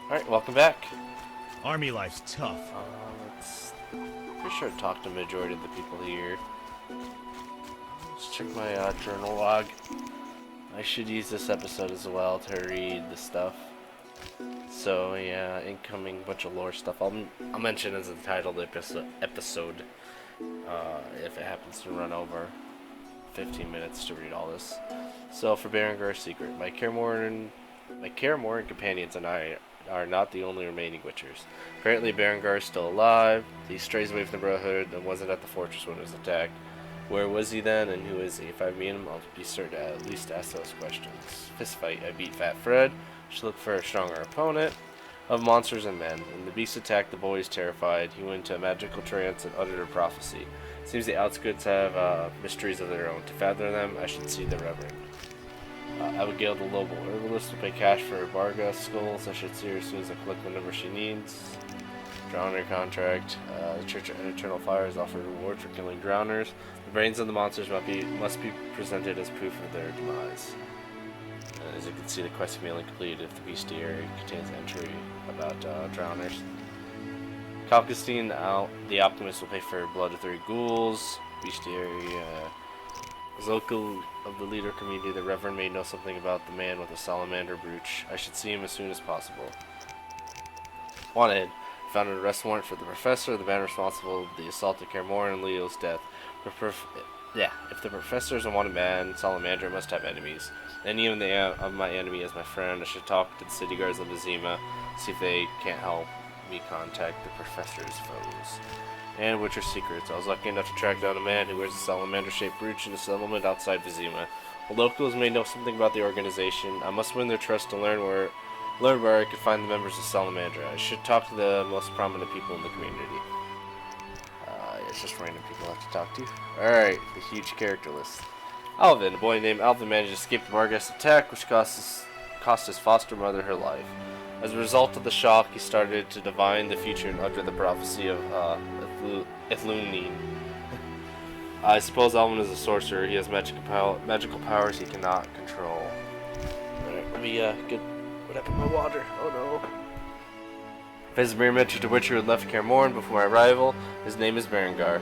Alright, welcome back. Army life's tough. Let's... Pretty sure I talked to the majority of the people here. Let's check my journal log. I should use this episode as well to read the stuff. So yeah, incoming bunch of lore stuff. I'll mention as a titled episode if it happens to run over 15 minutes to read all this. So for Berengar's secret, my Kaer companions and I are not the only remaining Witchers. Apparently Berengar is still alive. He strays away from the Brotherhood and wasn't at the fortress when it was attacked. Where was he then, and who is he? If I meet him, I'll be certain to at least ask those questions. Fist fight. I beat Fat Fred. Should look for a stronger opponent. Of monsters and men. When the beast attacked, the boy is terrified. He went into a magical trance and uttered a prophecy. Seems the outskirts have mysteries of their own. To fathom them, I should see the Reverend. Abigail the Noble Herbalist will pay cash for Barga skulls. I should see her as soon as I collect whatever she needs. Drowner contract. The Church of Eternal Fire has offered reward for killing drowners. The brains of the monsters must be presented as proof of their demise. As you can see, the quest can be only completed if the Bestiary contains entry about drowners. Kalkstein, the Alchemist, will pay for blood of 3 ghouls. Bestiary, Zokel of the leader community, the Reverend may know something about the man with the salamander brooch. I should see him as soon as possible. Wanted. Found an arrest warrant for the Professor, the man responsible for the assault of Kaer and Leo's death. If the Professor is a wanted man, Salamander must have enemies. Any of my enemy is my friend. I should talk to the city guards of Azima, see if they can't help me contact the Professor's foes. And Witcher secrets. I was lucky enough to track down a man who wears a salamander-shaped brooch in a settlement outside Vizima. The locals may know something about the organization. I must win their trust to learn where I could find the members of Salamandra. I should talk to the most prominent people in the community. It's just random people I have to talk to. Alright, the huge character list. Alvin, a boy named Alvin managed to escape the Barghest attack, which cost his foster mother her life. As a result of the shock, he started to divine the future and utter the prophecy of Ithlunin. I suppose Alvin is a sorcerer. He has magical powers he cannot control. Alright, let me get what happened to my water. Oh no. Vesemir mentioned a Witcher who left Kaer before my arrival. His name is Berengar.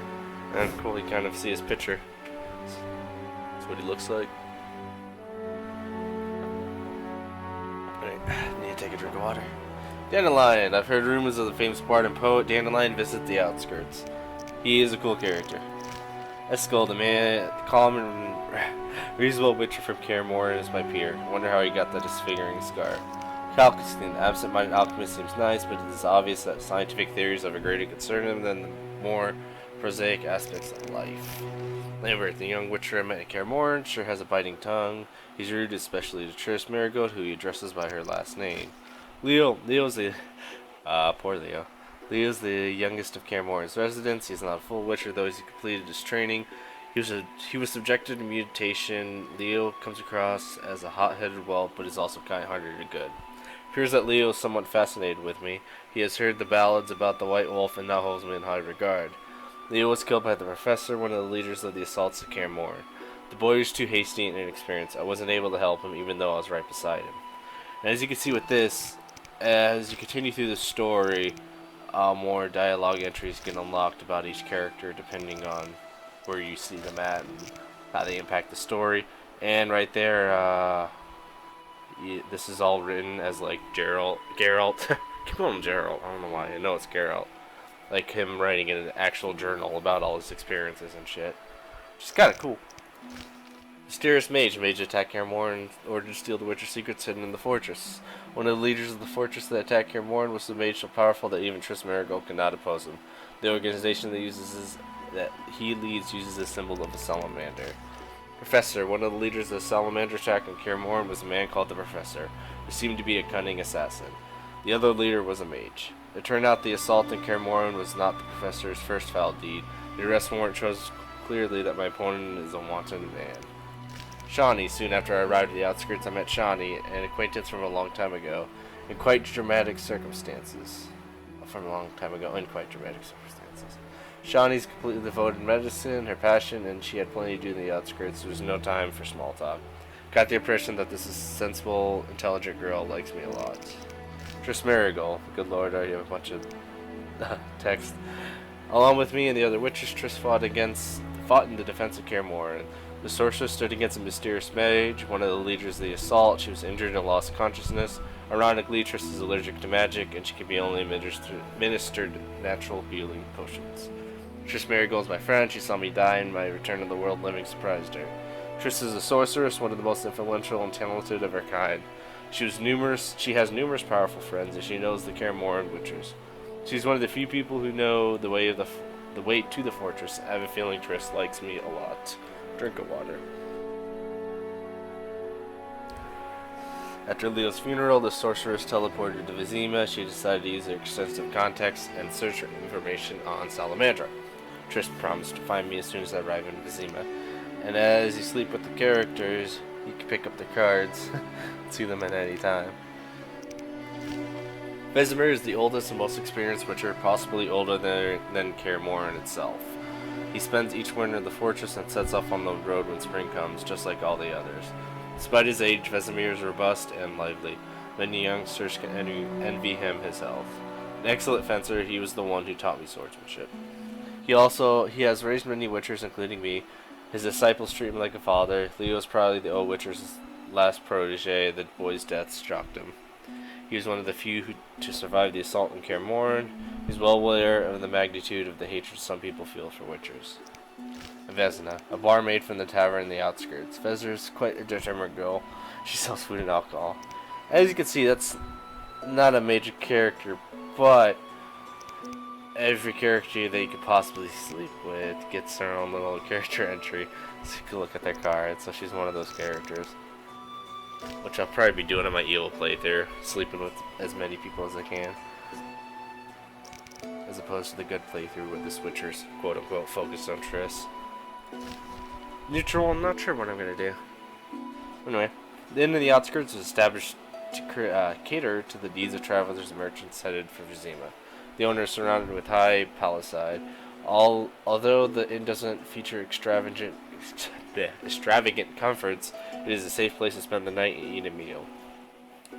And cool, you kind of see his picture. That's what he looks like. Alright, need to take a drink of water. Dandelion. I've heard rumors of the famous bard and poet. Dandelion visits the outskirts. He is a cool character. Eskel, the calm and reasonable Witcher from Kaer is my peer. I wonder how he got the disfiguring scar. Kalkstein, the absent-minded alchemist, seems nice, but it is obvious that scientific theories have a greater concern him than the more prosaic aspects of life. Lambert, the young Witcher I met at Kaer sure has a biting tongue. He's rude, especially to Triss Marigold, who he addresses by her last name. Leo's the... poor Leo. Leo's the youngest of Kaer residents. He's not a full Witcher, though he's completed his training. He was subjected to mutation. Leo comes across as a hot-headed whelp, but is also kind-hearted and good. It appears that Leo is somewhat fascinated with me. He has heard the ballads about the White Wolf and now holds me in high regard. Leo was killed by the Professor, one of the leaders of the assaults of Kaer The boy was too hasty and inexperienced. I wasn't able to help him, even though I was right beside him. And as you can see with this, as you continue through the story, more dialogue entries get unlocked about each character depending on where you see them at and how they impact the story. And right there, this is all written as like Geralt. Keep calling him Geralt. I don't know why. I know it's Geralt. Like him writing in an actual journal about all his experiences and shit. Which is kind of cool. Mysterious Mage attacked Kaer in order to steal the Witcher secrets hidden in the fortress. One of the leaders of the fortress that attacked Kaer was the mage so powerful that even Triss Marigold could not oppose him. The organization that he leads uses a symbol of a salamander. Professor, one of the leaders of the salamander attack on Kaer was a man called the Professor, who seemed to be a cunning assassin. The other leader was a mage. It turned out the assault on Kaer was not the Professor's first foul deed. The arrest warrant shows clearly that my opponent is a wanton man. Shawnee. Soon after I arrived at the outskirts, I met Shawnee, an acquaintance from a long time ago, in quite dramatic circumstances. Shawnee's completely devoted to medicine, her passion, and she had plenty to do in the outskirts. There was no time for small talk. Got the impression that this is sensible, intelligent girl likes me a lot. Triss Marigold. Good lord, I already have a bunch of text. Along with me and the other witches, Triss fought in the defense of Kaer Morhen. The sorceress stood against a mysterious mage, one of the leaders of the assault. She was injured and lost consciousness. Ironically, Triss is allergic to magic, and she can be only administered natural healing potions. Triss Marigold is my friend. She saw me die, and my return to the world living surprised her. Triss is a sorceress, one of the most influential and talented of her kind. She has numerous powerful friends, and she knows the Kaer Morhen witchers. She's one of the few people who know the way to the fortress. I have a feeling Triss likes me a lot. Drink of water. After Leo's funeral, the sorceress teleported to Vizima. She decided to use her extensive contacts and search for information on Salamandra. Triss promised to find me as soon as I arrive in Vizima. And as you sleep with the characters, you can pick up the cards and see them at any time. Vesemir is the oldest and most experienced witcher, possibly older than Kaer Morhen itself. He spends each winter in the fortress and sets off on the road when spring comes, just like all the others. Despite his age, Vesemir is robust and lively. Many youngsters can envy him his health. An excellent fencer, he was the one who taught me swordsmanship. He has raised many witchers, including me. His disciples treat him like a father. Leo is probably the old witcher's last protege. The boy's death shocked him. He was one of the few to survive the assault in Kaer Morhen. He's well aware of the magnitude of the hatred some people feel for witchers. Vesna, a barmaid from the tavern in the outskirts. Vesna is quite a determined girl. She sells food and alcohol. As you can see, that's not a major character, but every character that you could possibly sleep with gets their own little character entry. So you can look at their cards. So she's one of those characters. Which I'll probably be doing on my evil playthrough, sleeping with as many people as I can. As opposed to the good playthrough with the switchers, quote unquote, focused on Triss. Neutral, I'm not sure what I'm going to do. Anyway, the inn in the outskirts is established to cater to the needs of travelers and merchants headed for Vizima. The owner is surrounded with high palisade. Although the inn doesn't feature extravagant comforts, it is a safe place to spend the night and eat a meal.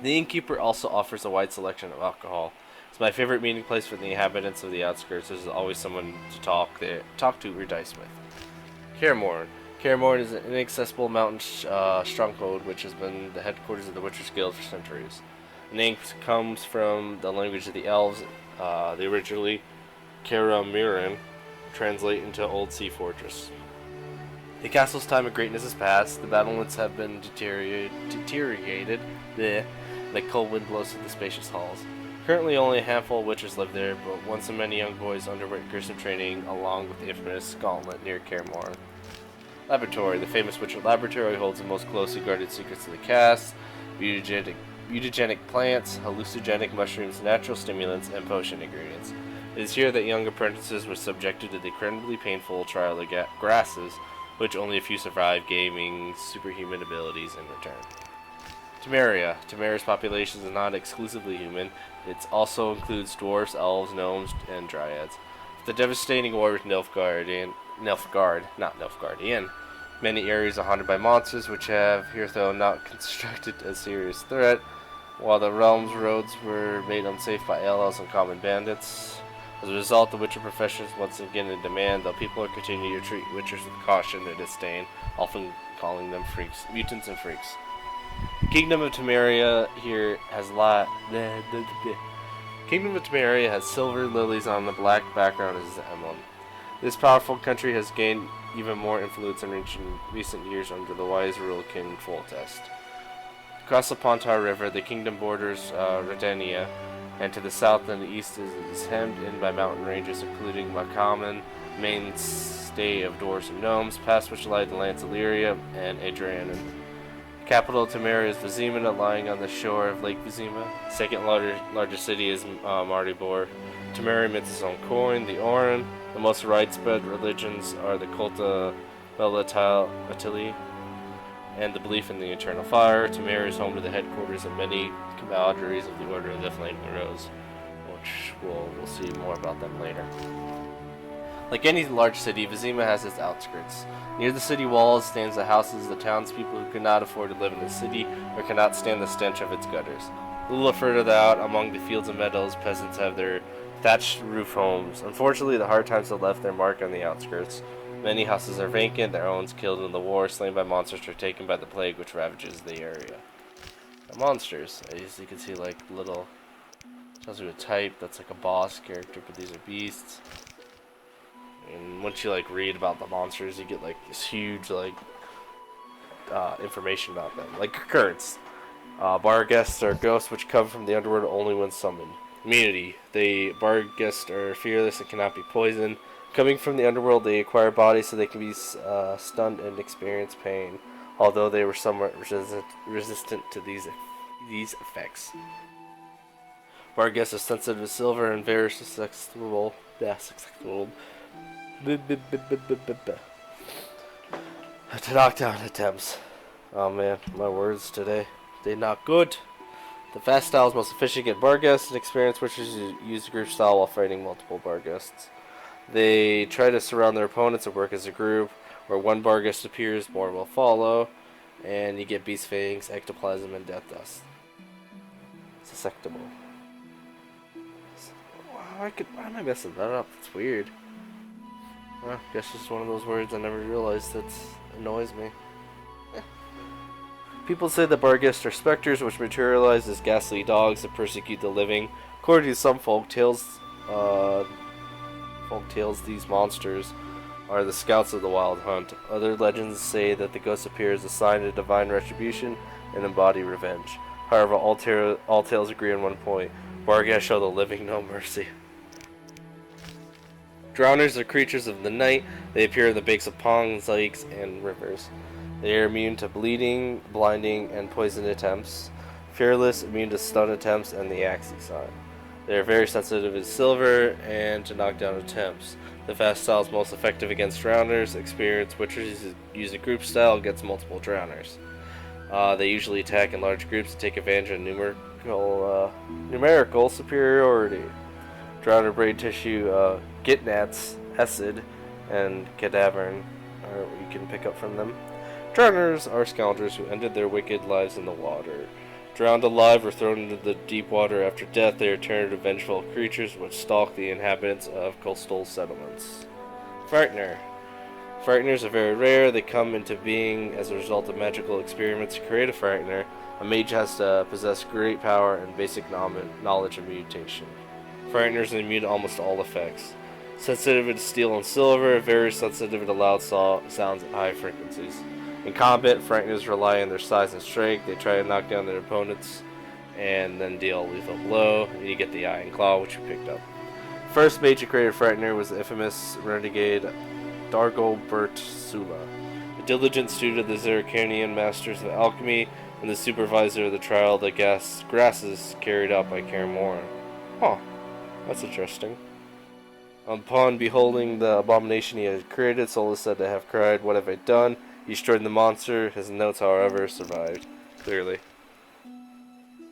The innkeeper also offers a wide selection of alcohol. It's my favorite meeting place for the inhabitants of the outskirts. There's always someone to talk to or dice with. Kaer Morhen. Kaer Morhen is an inaccessible mountain stronghold which has been the headquarters of the Witchers Guild for centuries. The name comes from the language of the elves. They originally Kaer translate into Old Sea Fortress. The castle's time of greatness has passed. The battlements have been deteriorated. Like cold wind blows through the spacious halls. Currently, only a handful of witches live there, but once many young boys underwent gruesome training along with the infamous gauntlet near Kaer Morhen. Laboratory. The famous Witcher Laboratory holds the most closely guarded secrets of the cast: mutagenic plants, hallucinogenic mushrooms, natural stimulants, and potion ingredients. It is here that young apprentices were subjected to the incredibly painful trial of grasses, which only a few survive, gaining superhuman abilities in return. Temeria. Temeria's population is not exclusively human. It also includes dwarves, elves, gnomes, and dryads. The devastating war with Nilfgaard, not Nilfgaardian. Many areas are haunted by monsters, which have hitherto not constructed a serious threat, while the realm's roads were made unsafe by elves and common bandits. As a result, the witcher profession is once again in demand, though people continue to treat witchers with caution and disdain, often calling them mutants and freaks. The Kingdom of Temeria has silver lilies on the black background as its emblem. This powerful country has gained even more influence in recent years under the wise rule of King Foltest. Across the Pontar River, the kingdom borders Redania, and to the south and the east is hemmed in by mountain ranges, including Makaman, mainstay of dwarves and gnomes, past which lie the lands of Lyria and Adrianon. The capital of Temeria is Vizima, lying on the shore of Lake Vizima. Second largest city is Maribor. Temeria mints its own coin, the Oran. The most widespread religions are the cult of Velatili and the belief in the eternal fire. Temeria is home to the headquarters of many camaraderies of the Order of the Flaming Rose, which we'll see more about them later. Like any large city, Vizima has its outskirts. Near the city walls stands the houses of the townspeople who could not afford to live in the city or cannot stand the stench of its gutters. A little further out, among the fields and meadows, peasants have their thatched roof homes. Unfortunately, the hard times have left their mark on the outskirts. Many houses are vacant, their owners killed in the war, slain by monsters, or taken by the plague which ravages the area. The monsters, as you can see, like little, tells you a type, that's like a boss character, but these are beasts. And once you like read about the monsters, you get like this huge like information about them, like occurrence. Bar guests are ghosts which come from the underworld only when summoned. Immunity: the bar guests are fearless and cannot be poisoned. Coming from the underworld, they acquire bodies so they can be stunned and experience pain, although they were somewhat resistant to these effects. Bar guests are sensitive to silver and very susceptible. To knock down attempts. Oh man, my words today. They not good. The fast style is most efficient against bar guests, and experienced witches use the group style while fighting multiple bar guests. They try to surround their opponents and work as a group. Where one bar guest appears, more will follow. And you get beast fangs, ectoplasm, and death dust. Susceptible. Why am I messing that up? It's weird. Well, I guess just one of those words I never realized that annoys me. People say that bar guests are specters which materialize as ghastly dogs that persecute the living. According to some folk tales, these monsters are the scouts of the wild hunt. Other legends say that the ghost appears as a sign of divine retribution and embody revenge. However, all tales agree on one point: bar guests show the living no mercy. Drowners are creatures of the night. They appear in the banks of ponds, lakes, and rivers. They are immune to bleeding, blinding, and poison attempts. Fearless, immune to stun attempts, and the Axie sign. They are very sensitive to silver and to knockdown attempts. The fast style is most effective against drowners. Experienced witches use a group style against multiple drowners. They usually attack in large groups and take advantage of numerical superiority. Drowner brain tissue, gitnats, acid, and cadaver are what you can pick up from them. Drowners are scoundrels who ended their wicked lives in the water. Drowned alive or thrown into the deep water after death, they are turned into vengeful creatures which stalk the inhabitants of coastal settlements. Frightener. Frighteners are very rare. They come into being as a result of magical experiments. To create a Frightener, a mage has to possess great power and basic knowledge of mutation. Frighteners are immune to almost all effects. Sensitive to steel and silver, very sensitive to loud sounds at high frequencies. In combat, Frighteners rely on their size and strength. They try to knock down their opponents and then deal a lethal blow. And you get the Eye and Claw, which you picked up. First mage to create a Frightener was the infamous renegade Dagobert Sula, a diligent student of the Zeracanian masters of alchemy and the supervisor of the trial of the grasses carried out by Karamora. Huh, that's interesting. Upon beholding the abomination he had created, Sol is said to have cried, "What have I done?" He destroyed the monster. His notes, however, survived. Clearly.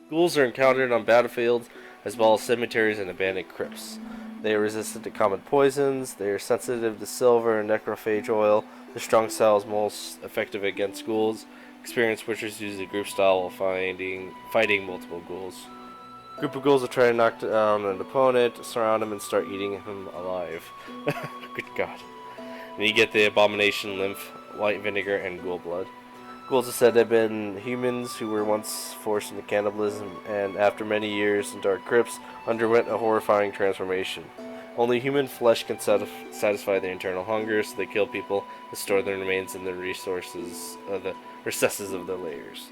Ghouls are encountered on battlefields as well as cemeteries and abandoned crypts. They are resistant to common poisons. They are sensitive to silver and necrophage oil. The strong style is most effective against ghouls. Experienced witches use the group style while fighting multiple ghouls. Group of ghouls will try to knock down an opponent, surround him, and start eating him alive. Good God. And you get the abomination, lymph, white vinegar, and ghoul blood. Ghouls are said to have been humans who were once forced into cannibalism and, after many years in dark crypts, underwent a horrifying transformation. Only human flesh can satisfy their internal hunger, so they kill people and store their remains in the recesses of their lairs.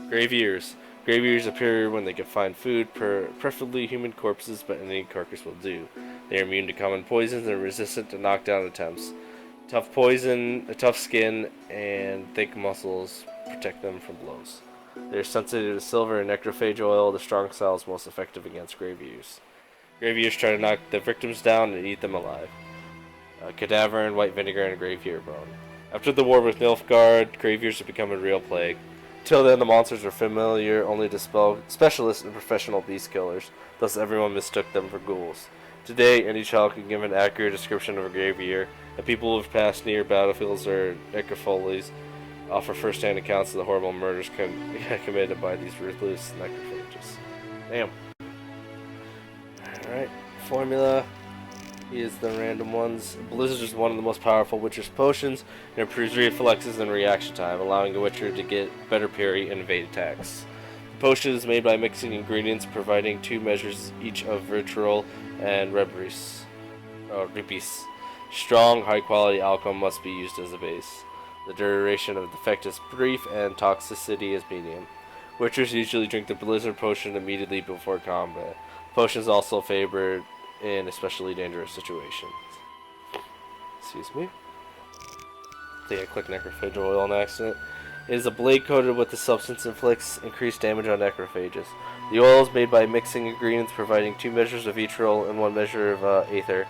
Grave ears. Grave ears appear when they can find food, preferably human corpses, but any carcass will do. They are immune to common poisons and resistant to knockdown attempts. Tough poison, a tough skin, and thick muscles protect them from blows. They are sensitive to silver and necrophage oil. The strong style is most effective against grave ears. Grave ears try to knock the victims down and eat them alive. Cadaver and white vinegar and grave ear bone. After the war with Nilfgaard, grave ears have become a real plague. Till then, the monsters were familiar only to specialists and professional beast killers, thus everyone mistook them for ghouls. Today, any child can give an accurate description of a grave ear, and people who have passed near battlefields or necrophilies offer first-hand accounts of the horrible murders committed by these ruthless necrophages. Damn. Alright, formula is the random ones. Blizzard is one of the most powerful Witcher's potions, and improves reflexes and reaction time, allowing a Witcher to get better parry and evade attacks. The potion is made by mixing ingredients, providing 2 measures each of vitriol and ribis. Strong, high-quality alcohol must be used as a base. The duration of the effect is brief, and toxicity is medium. Witchers usually drink the Blizzard potion immediately before combat. The potion is also favored in especially dangerous situations. Excuse me. I think I clicked necrophage oil on accident. It is a blade coated with the substance inflicts increased damage on necrophages. The oil is made by mixing ingredients, providing 2 measures of vitriol and 1 measure of aether.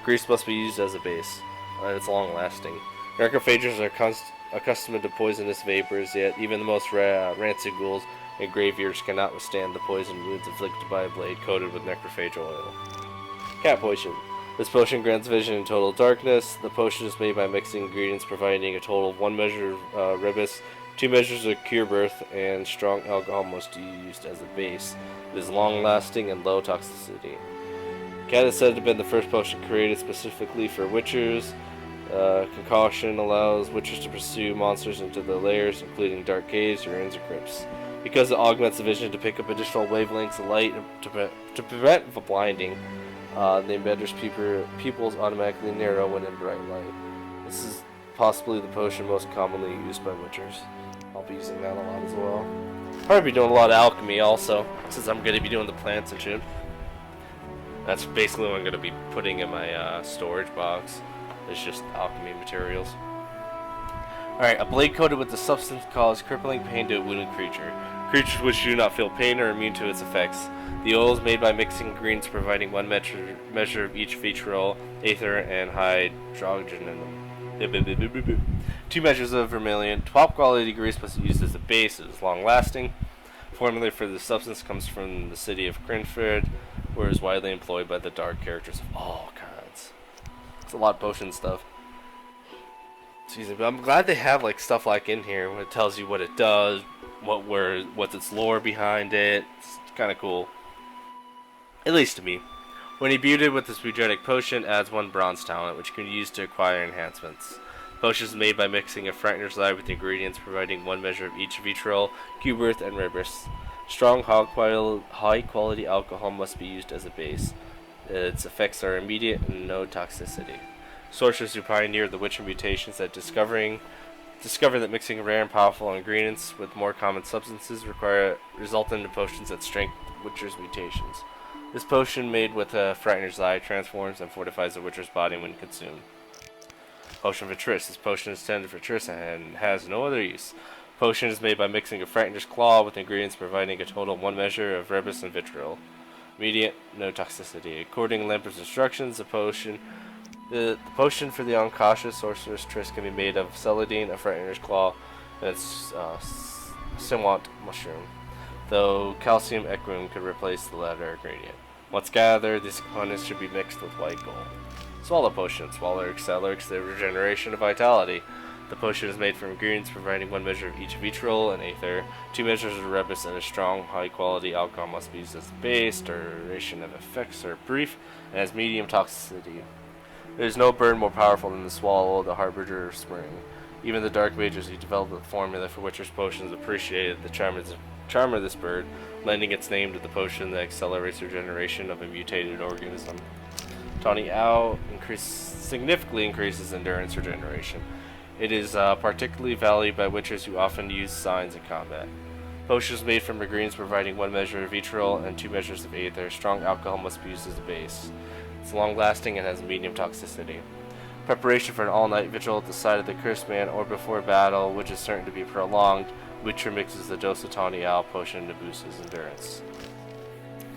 Grease must be used as a base, and it's long lasting. Necrophages are accustomed to poisonous vapors, yet even the most rancid ghouls and graveyards cannot withstand the poison wounds inflicted by a blade coated with necrophage oil. Cat potion. This potion grants vision in total darkness. The potion is made by mixing ingredients, providing a total of 1 measure of ribis, 2 measures of cure birth, and strong alcohol must be used as a base. It is long lasting and low toxicity. Cat is said to have been the first potion created specifically for Witchers. Concoction allows Witchers to pursue monsters into the layers, including dark caves, ruins, or crypts. Because it augments the vision to pick up additional wavelengths of light to prevent the blinding, the embedder's pupils automatically narrow when in bright light. This is possibly the potion most commonly used by Witchers. I'll be using that a lot as well. Probably be doing a lot of alchemy also, since I'm going to be doing the plants and shit. That's basically what I'm going to be putting in my storage box. It's just alchemy materials. Alright, a blade coated with the substance causes crippling pain to a wounded creature. Creatures which do not feel pain are immune to its effects. The oil is made by mixing ingredients, providing 1 measure of each vitriol, aether, and hydrogen. 2 measures of vermilion. Top quality grease must be used as a base. It is long lasting. Formula for the substance comes from the city of Crinford, where it is widely employed by the dark characters of all kinds. It's a lot of potion stuff. Excuse me, but I'm glad they have like stuff like in here where it tells you what it does, what's its lore behind it. It's kind of cool, at least to me. When imbued with this Budgetic potion, adds 1 bronze talent, which can be used to acquire enhancements. Potion is made by mixing a Frightener's Eye with ingredients, providing 1 measure of each vitriol, Q-Birth, and Ribris. Strong, high-quality alcohol must be used as a base. Its effects are immediate and no toxicity. Sorcerers who pioneer the Witcher mutations that discover that mixing rare and powerful ingredients with more common substances result in potions that strengthen Witcher's mutations. This potion, made with a Frightener's Eye, transforms and fortifies the Witcher's body when consumed. Potion for Triss. This potion is intended for Triss and has no other use. Potion is made by mixing a Frightener's Claw with ingredients, providing a total of 1 measure of Rebus and Vitriol. Immediate, no toxicity. According to Lampert's instructions, the potion for the uncautious sorceress Triss can be made of Celadine, a Frightener's Claw, and its Simwant mushroom, though calcium equum could replace the latter ingredient. Once gathered, these components should be mixed with white gold. Swallow Potion. Swallerix, Cellerix, the regeneration of vitality. The potion is made from ingredients, providing 1 measure of each vitriol and aether, 2 measures of rebus, and a strong, high-quality alcohol must be used as a base. Duration of effects are brief and has medium toxicity. There is no bird more powerful than the swallow, the harbinger of spring. Even the dark mages who developed the formula for Witcher's potions appreciated the charm of this bird, lending its name to the potion that accelerates regeneration of a mutated organism. Tawny Owl significantly increases endurance regeneration. It is particularly valued by Witchers who often use signs in combat. Potions made from ingredients providing 1 measure of vitriol and 2 measures of aether. Strong alcohol must be used as a base. It's long-lasting and has medium toxicity. Preparation for an all-night vigil at the side of the Cursed Man or before battle, which is certain to be prolonged. Witcher mixes the dose of Tawny Owl potion to boost his endurance.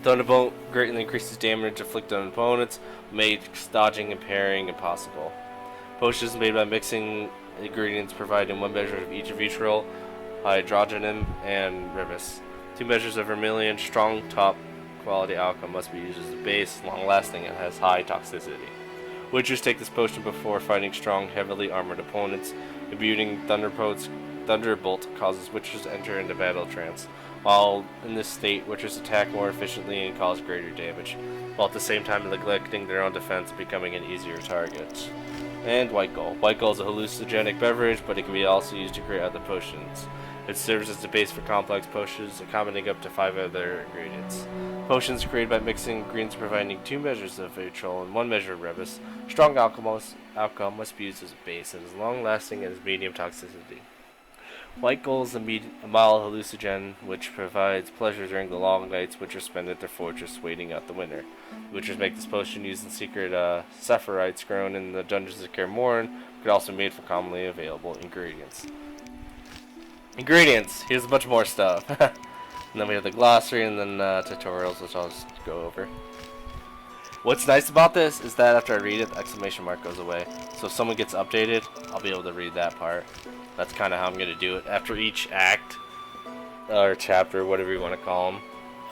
Thunderbolt greatly increases damage inflicted on opponents, makes dodging and parrying impossible. Potions made by mixing ingredients, providing 1 measure of each vitriol, hydrogenum, and ribus. 2 measures of vermilion. Strong top quality alcohol must be used as a base, long lasting, and has high toxicity. Witchers take this potion before fighting strong, heavily armored opponents. Imbuing Thunderbolt causes Witchers to enter into battle trance. While in this state, witchers attack more efficiently and cause greater damage, while at the same time neglecting their own defense and becoming an easier target. And White Gull. White Gull is a hallucinogenic beverage, but it can be also used to create other potions. It serves as the base for complex potions, accommodating up to 5 other ingredients. Potions are created by mixing ingredients providing 2 measures of vitriol and 1 measure of rebus. Strong alcohol must be used as a base and is long-lasting and has medium toxicity. White Gull is a mild hallucinogen which provides pleasure during the long nights witchers spend at their fortress waiting out the winter. Witchers make this potion using secret sapphirites grown in the dungeons of Kaer Morhen, but also made from commonly available ingredients. Ingredients! Here's a bunch more stuff. And then we have the glossary and then tutorials, which I'll just go over. What's nice about this is that after I read it, the exclamation mark goes away. So if someone gets updated, I'll be able to read that part. That's kind of how I'm going to do it. After each act, or chapter, whatever you want to call them,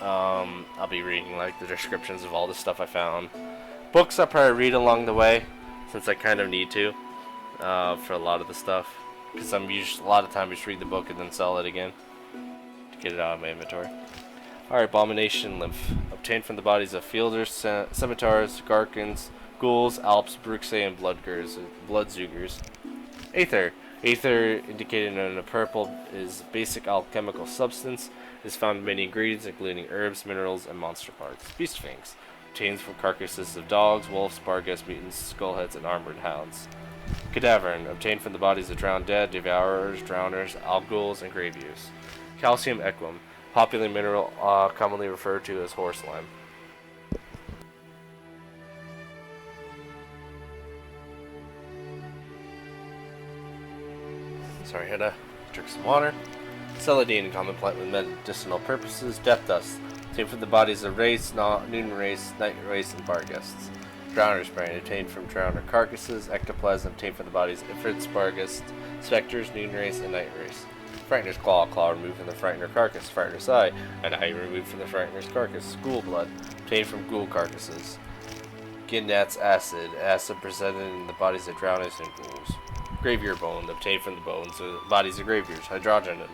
I'll be reading like the descriptions of all the stuff I found. Books I'll probably read along the way, since I kind of need to, for a lot of the stuff. Because I'm usually, a lot of times, just read the book and then sell it again, to get it out of my inventory. Alright, Abomination Lymph. Obtained from the bodies of fielders, scimitars, garkins, ghouls, alps, bruxae, and bloodzoogers. Aether. Aether, indicated in a purple, is basic alchemical substance. It is found in many ingredients, including herbs, minerals, and monster parts. Beast fangs. Obtained from carcasses of dogs, wolves, barghest, mutants, skullheads, and armored hounds. Cadaverine. Obtained from the bodies of drowned dead, devourers, drowners, alghouls, and graveyears. Calcium equum. Popular mineral commonly referred to as horse lime. Sorry, had to drink some water. Celadine, common plant with medicinal purposes. Death dust, obtained from the bodies of race, noon race, night race, and barghests. Drowner's brain, obtained from drowner carcasses. Ectoplasm, obtained from the bodies of ifrits, barghests, specters, noon race, and night race. Frightener's claw, claw removed from the frightener carcass. Frightener's eye, an eye removed from the frightener's carcass. Ghoul blood, obtained from ghoul carcasses. Ginnat's acid, acid presented in the bodies of drowners and ghouls. Graveyear bone, obtained from the bones of bodies of graveyears. Hydrogenum.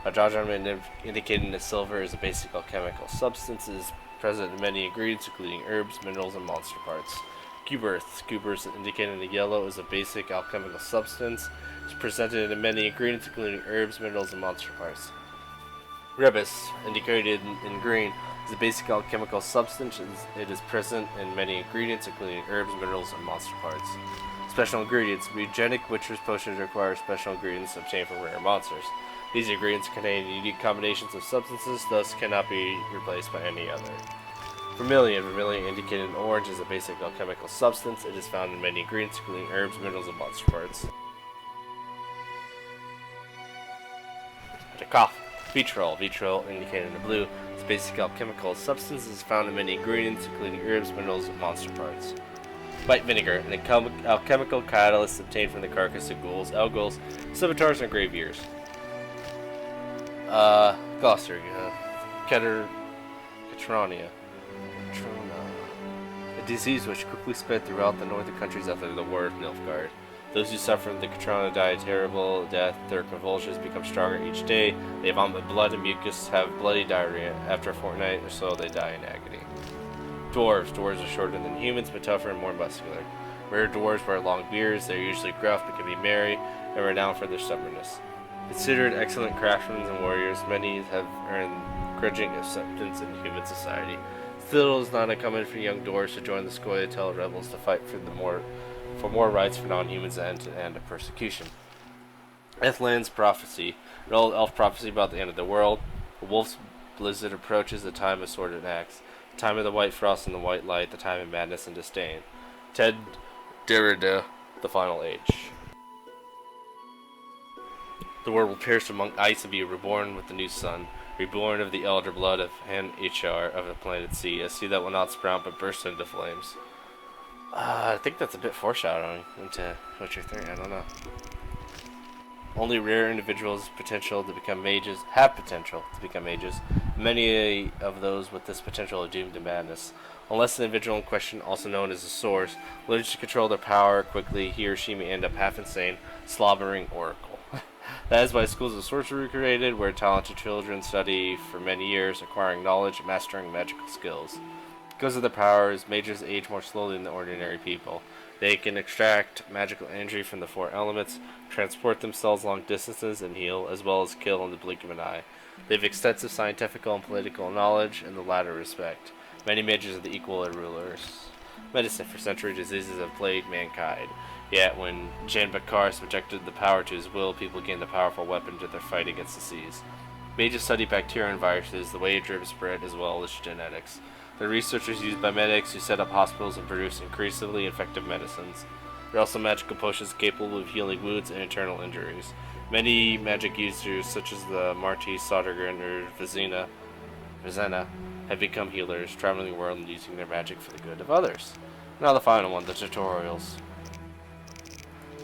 Hydrogenum, indicated in silver, is a basic alchemical substance. It is present in many ingredients, including herbs, minerals, and monster parts. Cuberth. Cuberth, indicated in yellow, is a basic alchemical substance. It is presented in many ingredients, including herbs, minerals, and monster parts. Rebus, indicated in green, is a basic alchemical substance. It is present in many ingredients, including herbs, minerals, and monster parts. Special ingredients. Mutagenic witcher's potions require special ingredients obtained from rare monsters. These ingredients contain unique combinations of substances, thus cannot be replaced by any other. Vermilion. Vermilion, indicated in orange, is a basic alchemical substance. It is found in many ingredients, including herbs, minerals, and monster parts. Cough. Vitriol. Vitriol, indicated in blue, is a basic alchemical substance. It is found in many ingredients, including herbs, minerals, and monster parts. White vinegar, an alchemical catalyst obtained from the carcass of ghouls, alghouls, scimitars, and graveyears. Glossary. Catrania. A disease which quickly spread throughout the northern countries after the War of Nilfgaard. Those who suffer from the Catrona die a terrible death. Their convulsions become stronger each day. They vomit blood and mucus, have bloody diarrhea. After a fortnight or so, they die in agony. Dwarves. Dwarves are shorter than humans, but tougher and more muscular. Rare dwarves wear long beards. They are usually gruff but can be merry and renowned for their stubbornness. Considered excellent craftsmen and warriors, many have earned grudging acceptance in human society. Still, it is not uncommon for young dwarves to join the Scoia'tael rebels to fight for more rights for non-humans and to end of persecution. Ethland's prophecy. An old elf prophecy about the end of the world. A wolf's blizzard approaches, the time of sword and axe. The time of the white frost and the white light, the time of madness and disdain. Ted Derrida, the final age. The world will perish among ice and be reborn with the new sun, reborn of the elder blood of Han-Hr of the planet sea, a sea that will not sprout but burst into flames. I think that's a bit foreshadowing into Witcher 3, I don't know. Only rare individuals have potential to become mages. Many of those with this potential are doomed to madness. Unless the individual in question, also known as the source, learns to control their power quickly, he or she may end up half insane, slobbering oracle. That is why schools of sorcery were created, where talented children study for many years, acquiring knowledge and mastering magical skills. Because of their powers, mages age more slowly than ordinary people. They can extract magical energy from the four elements, transport themselves long distances, and heal, as well as kill in the blink of an eye. They have extensive scientific and political knowledge in the latter respect. Many mages are the equal of rulers. Medicine. For centuries, diseases have plagued mankind. Yet, when Jean Baccar subjected the power to his will, people gained a powerful weapon to their fight against disease. Mages study bacteria and viruses, the way germs spread, as well as genetics. The researchers used by medics who set up hospitals and produce increasingly effective medicines. There are also magical potions capable of healing wounds and internal injuries. Many magic users, such as the Marti, Sodergren, or Vizena, have become healers, traveling the world and using their magic for the good of others. Now the final one, the tutorials.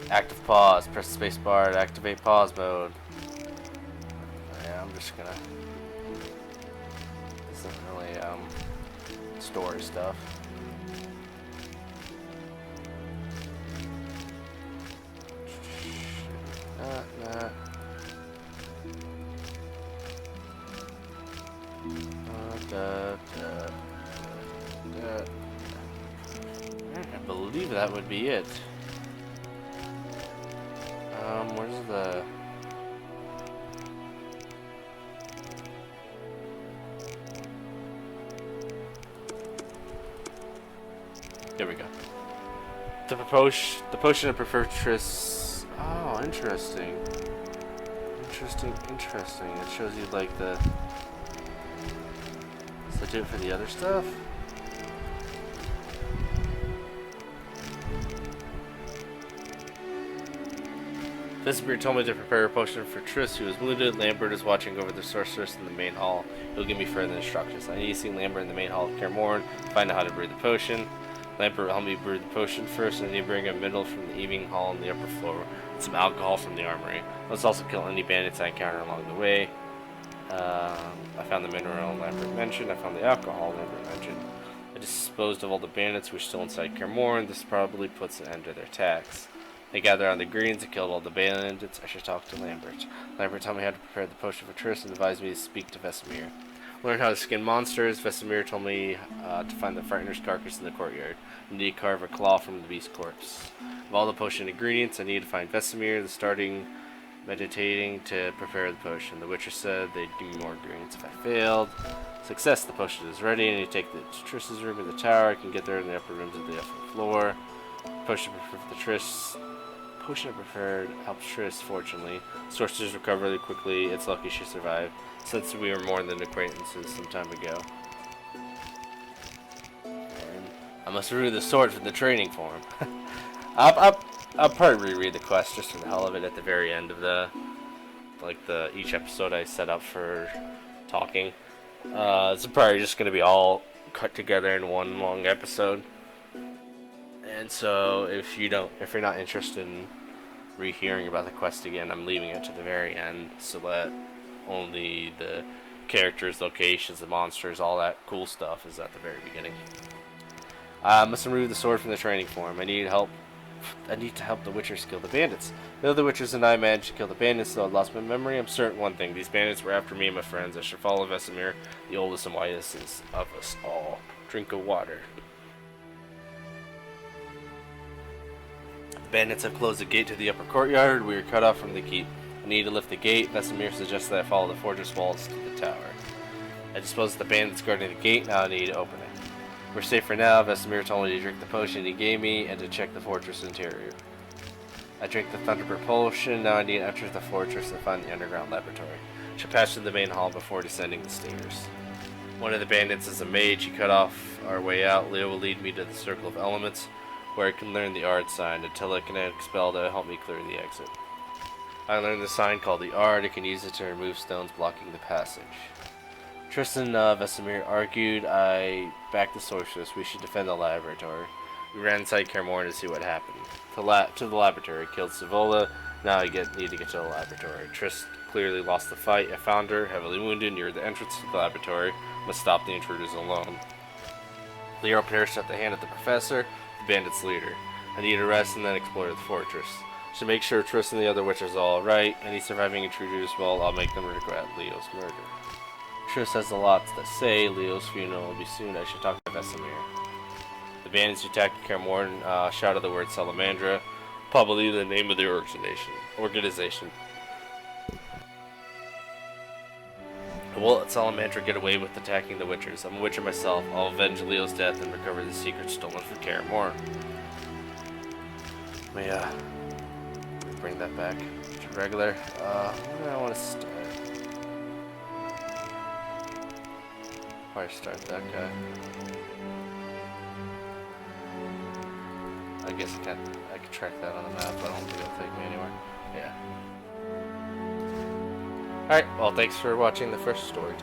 Active pause. Press the spacebar to activate pause mode. Yeah, I'm just gonna... This isn't really, story stuff. Nah. I believe that would be it. Where's the... There we go. The potion of preferred tris. Oh, interesting. Interesting. It shows you like the... Does that do it for the other stuff? Vesemir told me to prepare a potion for Triss, who is wounded. Lambert is watching over the sorceress in the main hall. He'll give me further instructions. I need to see Lambert in the main hall of Kaer Morhen, find out how to brew the potion. Lambert will help me brew the potion first, and I need to bring a middle from the evening hall on the upper floor, and some alcohol from the armory. Let's also kill any bandits I encounter along the way. I found the mineral Lambert mentioned. I found the alcohol Lambert mentioned. I disposed of all the bandits who were still inside Kaer Morhen. This probably puts an end to their attacks. They gathered on the greens and killed all the bandits. I should talk to Lambert. Lambert told me how to prepare the potion for Triss and advised me to speak to Vesemir. Learn how to skin monsters. Vesemir told me to find the frightener's carcass in the courtyard. I need to carve a claw from the beast's corpse. Of all the potion ingredients, I need to find Vesemir. Starting meditating to prepare the potion. The Witcher said they'd give me more ingredients if I failed. Success, the potion is ready. I need to take the Triss's room in the tower. I can get there in the upper rooms of the upper floor. Potion for the Triss. Potion I prepared helps Triss, fortunately. Sorcerers recover really quickly. It's lucky she survived, since we were more than acquaintances some time ago. And I must renew the sword for the training form. I'll probably reread the quest just for the hell of it at the very end of each episode I set up for talking. It's probably just going to be all cut together in one long episode. And so if you're not interested in rehearing about the quest again, I'm leaving it to the very end so that only the characters, locations, the monsters, all that cool stuff is at the very beginning. I must remove the sword from the training form. I need to help the Witchers kill the bandits. Though the Witchers and I managed to kill the bandits, though I lost my memory, I'm certain one thing. These bandits were after me and my friends. I should follow Vesemir, the oldest and wisest of us all. Drink of water. Bandits have closed the gate to the upper courtyard. We are cut off from the keep. I need to lift the gate. Vesemir suggests that I follow the fortress walls to the tower. I disposed of the bandits guarding the gate. Now I need to open it. We're safe for now. Vesemir told me to drink the potion he gave me and to check the fortress interior. I drank the Thunderbird potion. Now I need to enter the fortress and find the underground laboratory. I should pass through the main hall before descending the stairs. One of the bandits is a mage. He cut off our way out. Leo will lead me to the Circle of Elements, where I can learn the Ard sign. A telekinetic spell to help me clear the exit. I learned the sign called the Ard. I can use it to remove stones blocking the passage. Tristan Vesemir argued. I backed the sorceress. We should defend the laboratory. We ran inside Kaer Morhen to see what happened. To the laboratory. Killed Savola. Now I need to get to the laboratory. Triss clearly lost the fight. I found her, heavily wounded, near the entrance to the laboratory. Must stop the intruders alone. Leo perished at the hand of the professor, the bandit's leader. I need to rest and then explore the fortress. Should make sure Triss and the other witches are alright. Any surviving intruders, well, I'll make them regret Leo's murder. Triss has a lot to say. Leo's funeral will be soon. I should talk to Vesemir. The bandits who attacked Kaer Morhen shouted the word Salamandra, probably the name of the organization. I won't let Salamandra get away with attacking the Witchers. I'm a Witcher myself. I'll avenge Leo's death and recover the secrets stolen from Kaer Morhen. Let me bring that back to regular. Where do I want to start? Probably start that guy. I guess I could track that on the map, but I don't think it'll take me anywhere. Yeah. Alright, well, thanks for watching the first story time.